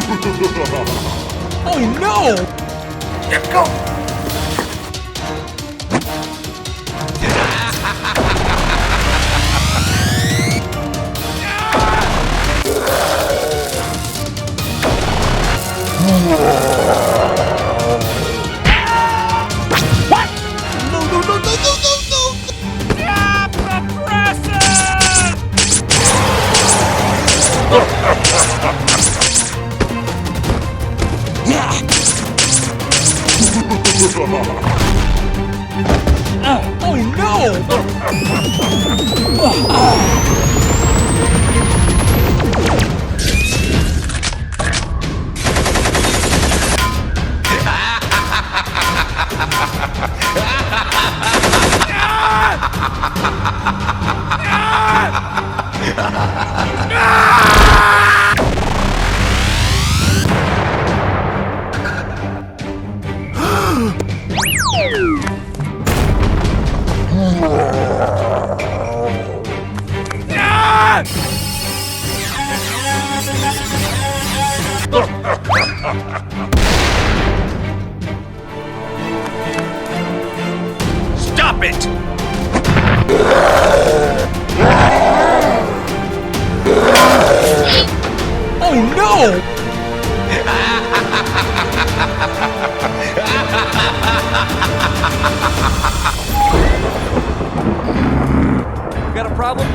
Oh no! Let's go! What? No, no, no, no, no, no, no! Stop the presses! Oh no! Stop it! Oh no! Got a problem?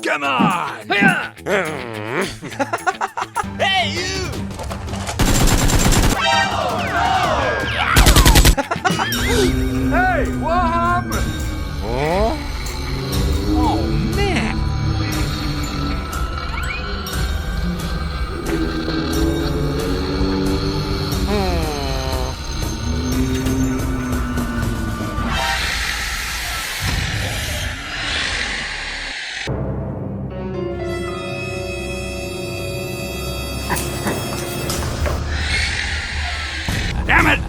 Come on! Hey, you! Hey, what happened? Oh man! Damn it!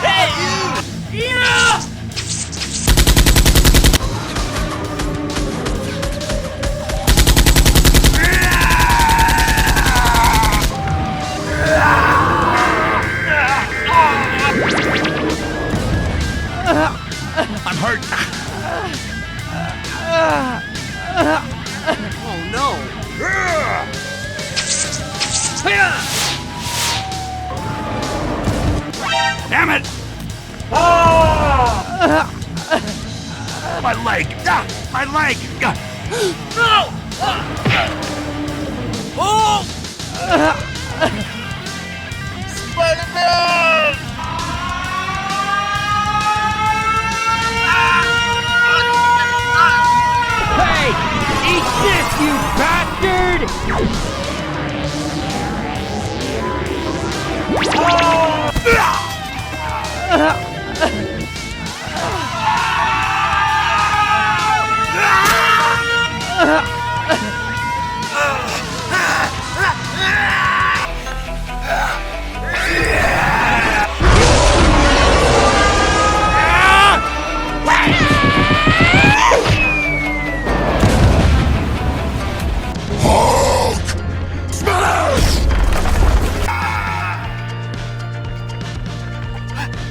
Hey, you! Yeah! I'm hurt. Oh no! Damn it! My leg! My leg! No! Oh! Spider-Man! Hey! Eat this, you bastard!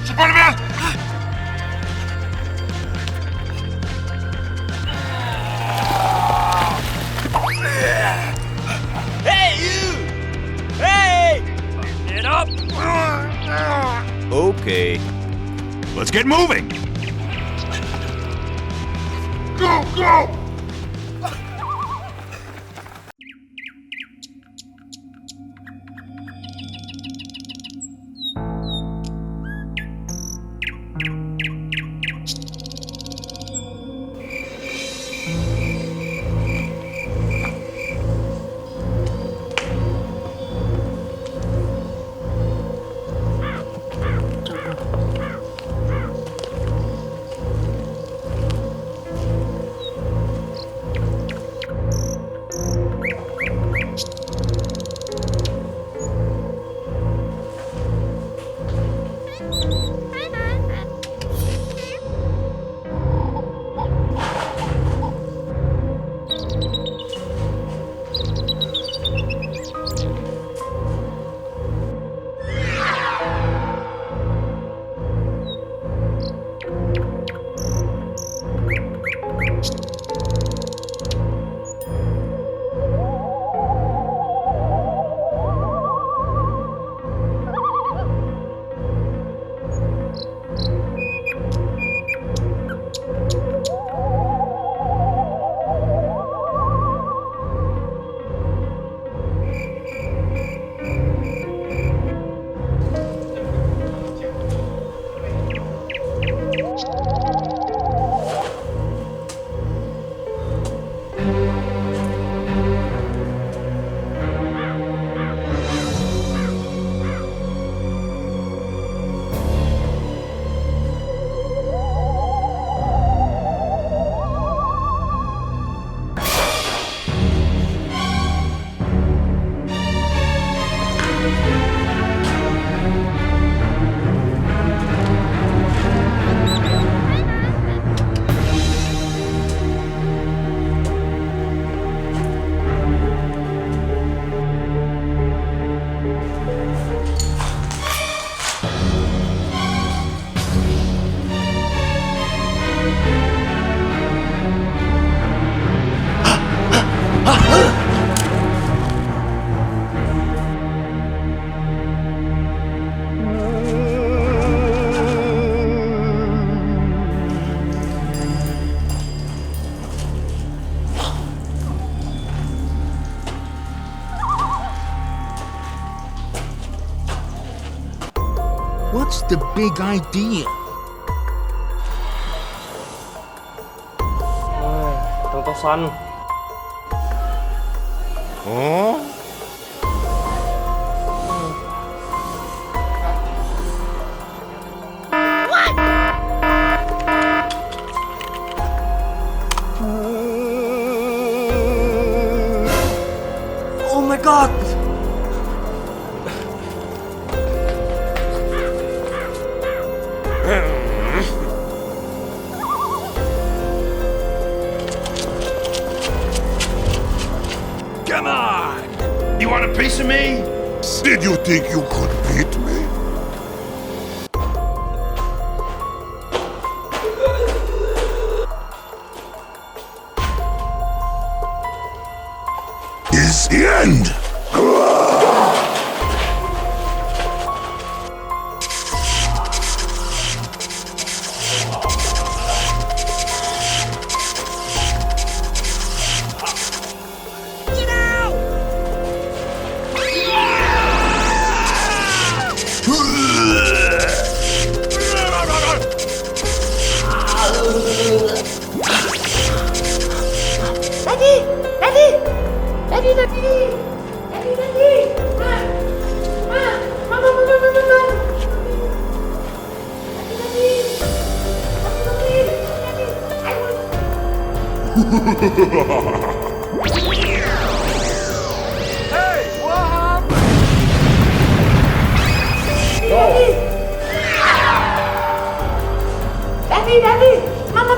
Spider-Man! Hey, you! Hey! Get up! Okay. Let's get moving! Go, go! What's the big idea? Thằng tao xanh. Oh my god. Come on! You want a piece of me? Did you think you could beat me? Is the end. Hey, what happened? Daddy, Mom.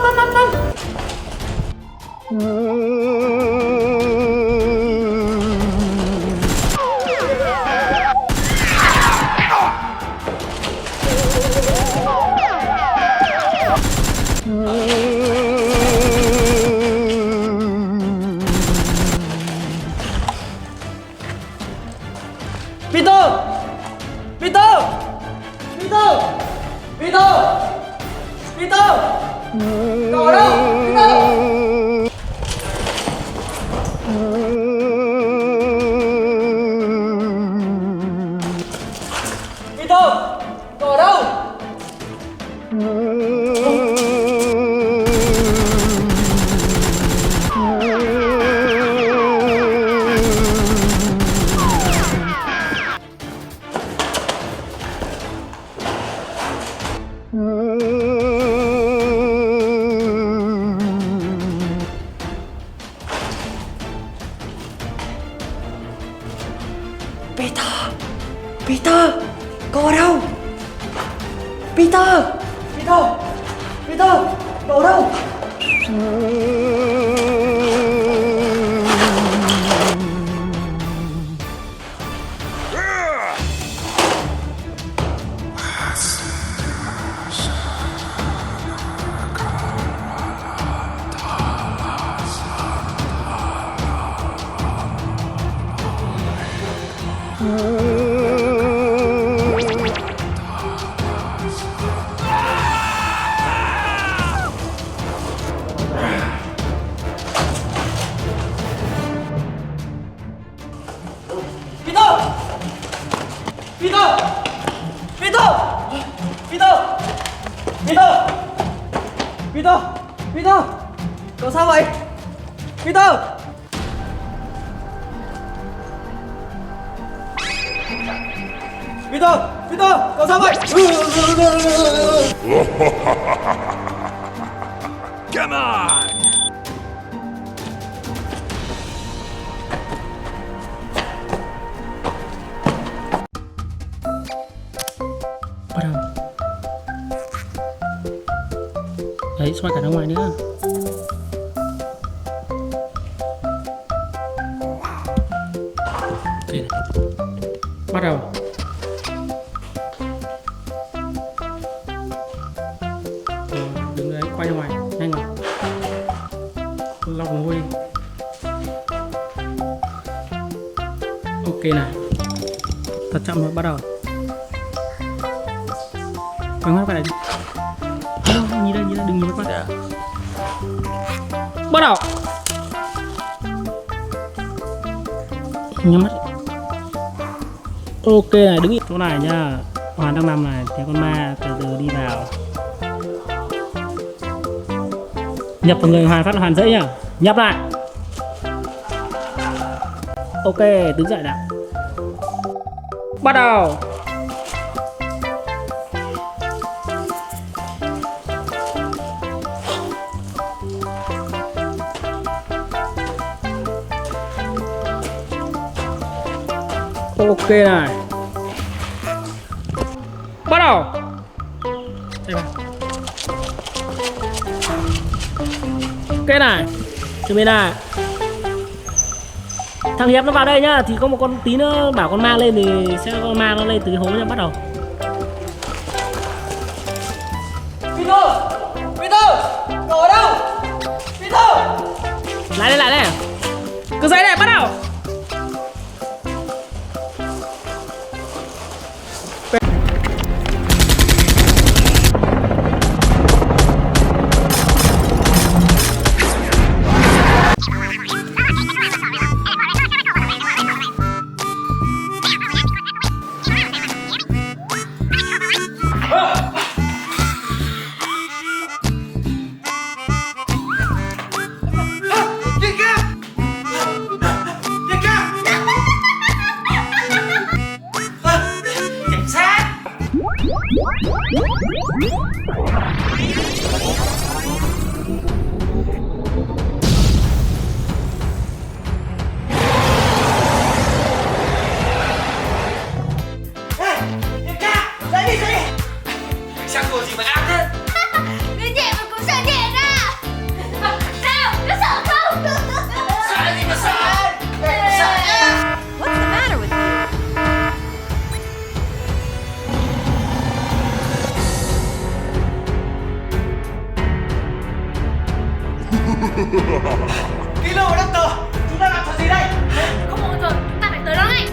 Peter! Cậu ở đâu? Peter! Peter! Cậu ở đâu? Peter! Cậu ở đâu? Peter! Cậu ở đâu? Peter! Cậu sao vậy? Peter! Cậu sao vậy? Come on! Bắt đầu. Đấy, xoay cả ra ngoài nữa. Ok này. Bắt đầu. Đứng đấy, quay ra ngoài, nhanh rồi. Lọc mồ hôi. Ok này. Thật chậm rồi, bắt đầu. Quay mắt vào đây đi. Nhìn đây, đừng nhìn mắt. Bắt đầu. Nhắm mắt. Ok này, đứng chỗ này nhá. Hoàn đang nằm này, theo con ma từ từ đi vào. Nhập vào người Hoàn phát là Hoàn dễ nhá. Nhập lại. Ok, đứng dậy đã. Bắt đầu. Ok này. Bắt đầu. Đây vào. Ok này. Chuẩn bị này. Thằng Hiệp nó vào đây nhá. Thì có một con tí nữa bảo con mang lên thì sẽ con mang nó lên từ cái hố nhá. Bắt đầu. Peter! Peter! Cậu ở đâu? Peter! Lại đây. Cứ dậy này, bắt đầu. Người nhẹ mà cũng sợ nhẹ à? Sao? Có sợ không? Sợ gì mà sợ? Sợ. What's the matter with you? Kilo và Doctor, chúng ta làm trò gì đây? Không ổn rồi, chúng ta phải tới đó ngay.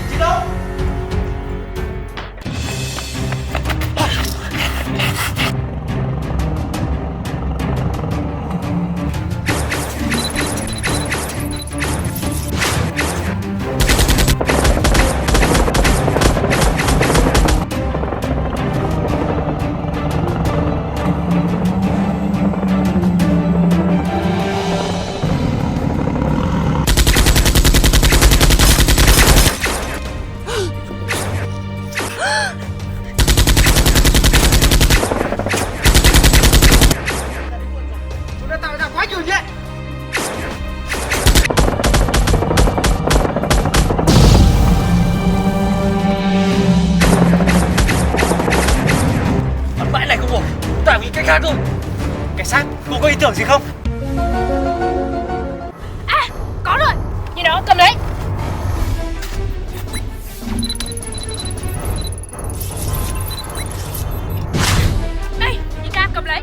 Chiến đấu. Chúng ta tạo ra quá nhiều chuyện. Bãi này không ổn, ta phải nghĩ cách khác thôi. Cảnh sát, cô có ý tưởng gì không? À, có rồi. Nhìn đó, cầm đấy. Đây, nhìn ca cầm lấy.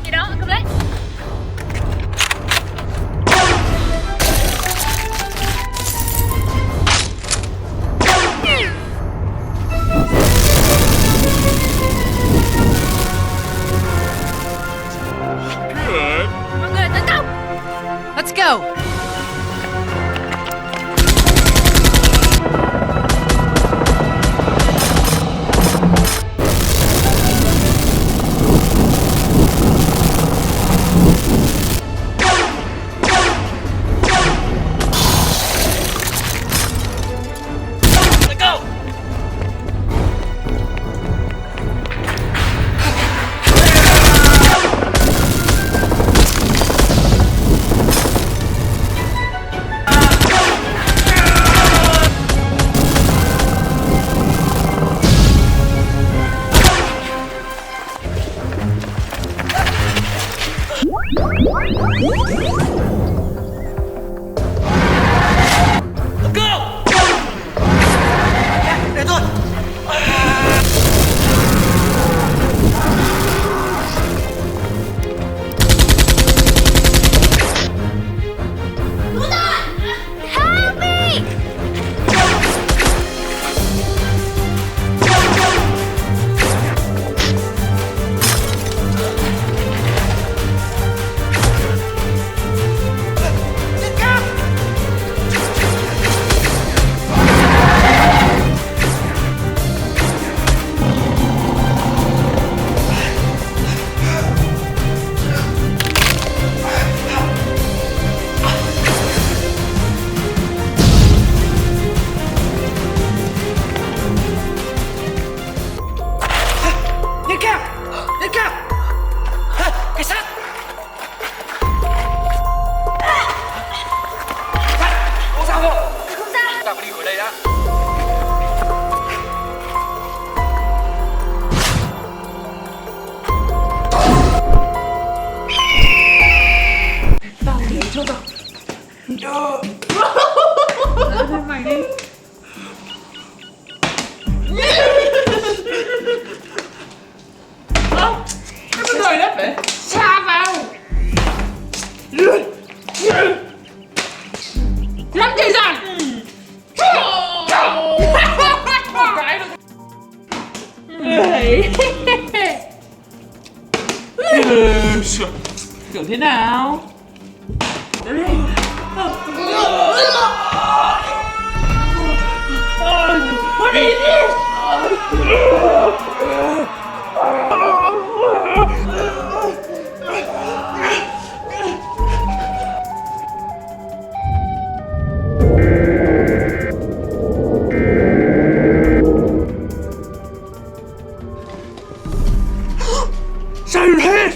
Nhìn đó, cầm lấy. Mọi người tấn công. Let's go. Để tôi. Help me. Thêm mày đi. Cái rời đất đấy. Xa vào. Làm gì rồi? Một cái được. Tưởng thế nào? Siren Head!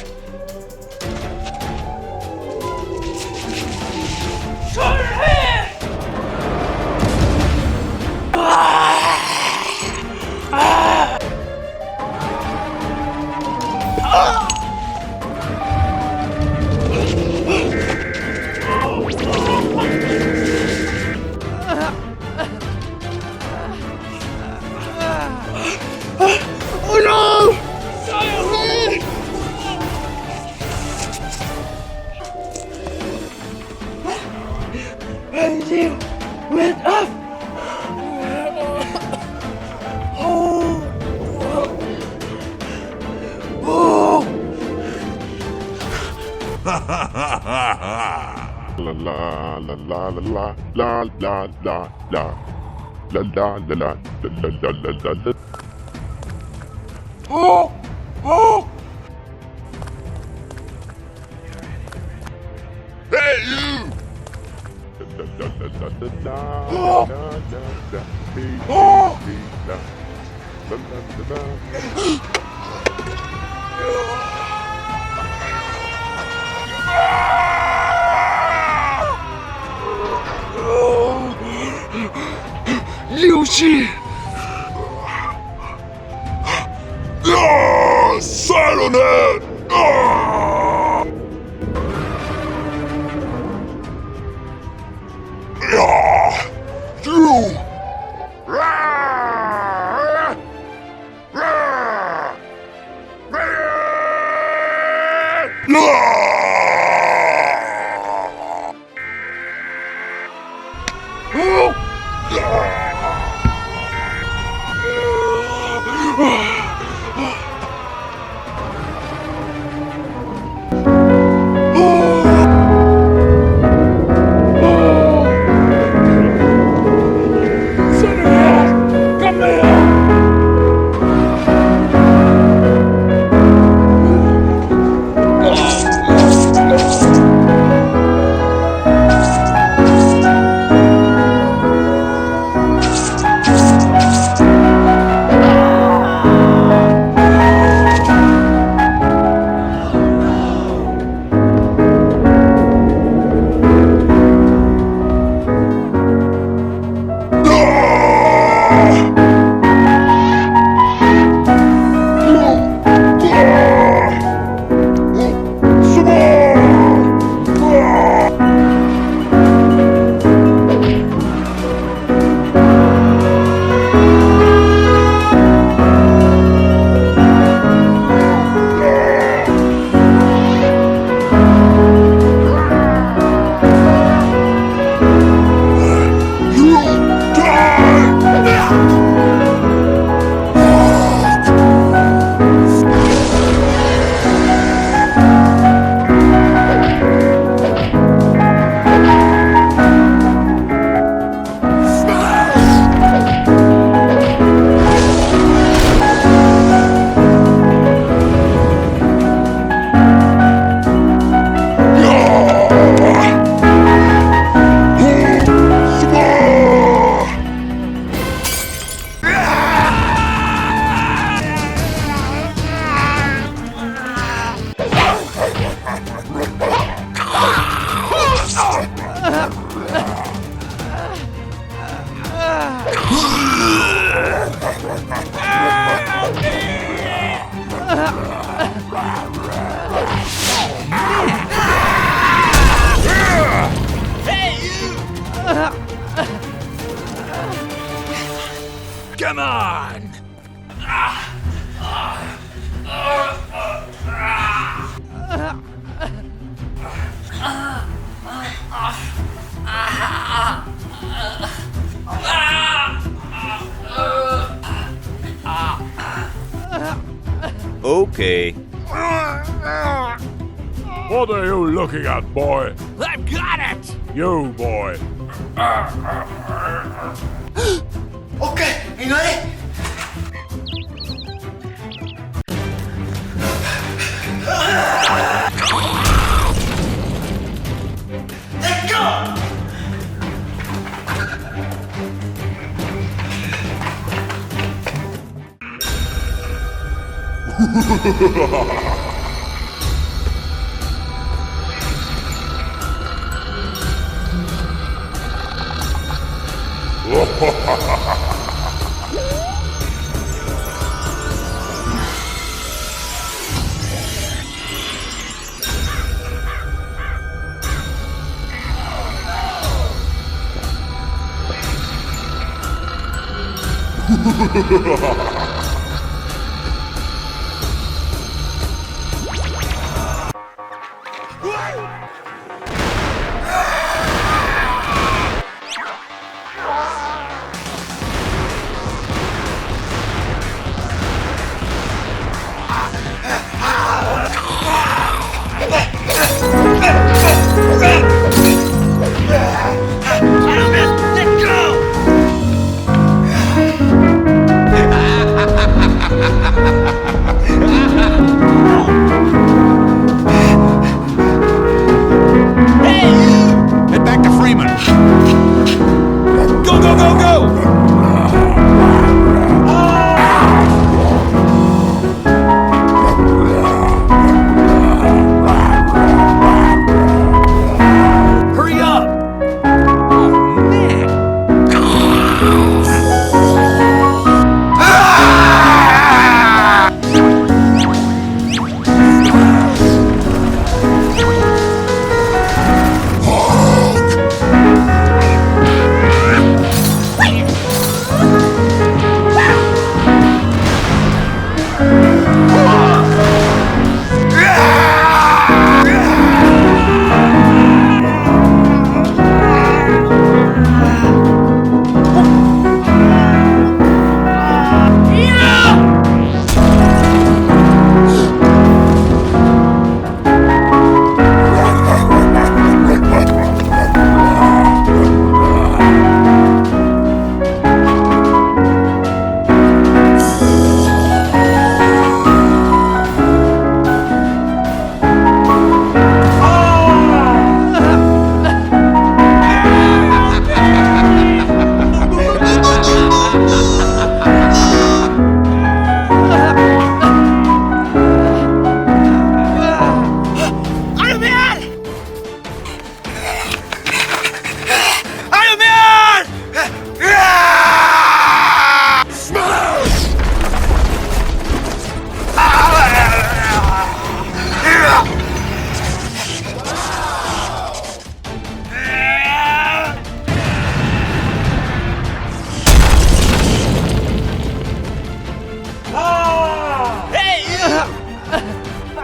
Oh no! And you went up! La la la la la la la la la la la la la la la la la. Oh! Oh! Hey you! La la la la la la la la la la la la. Lucy! Siren Head! You! Hey, Come on! Okay. What are you looking at, boy? I've got it! You, boy. Ok, nghỉ ngơi đi. Let's go! Head back to Freeman. Go, go, go, go! Hurry up!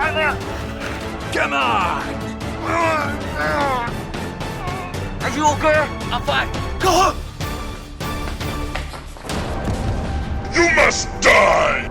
Oh, man! Come on! Are you okay? I'm fine. Go home! You must die!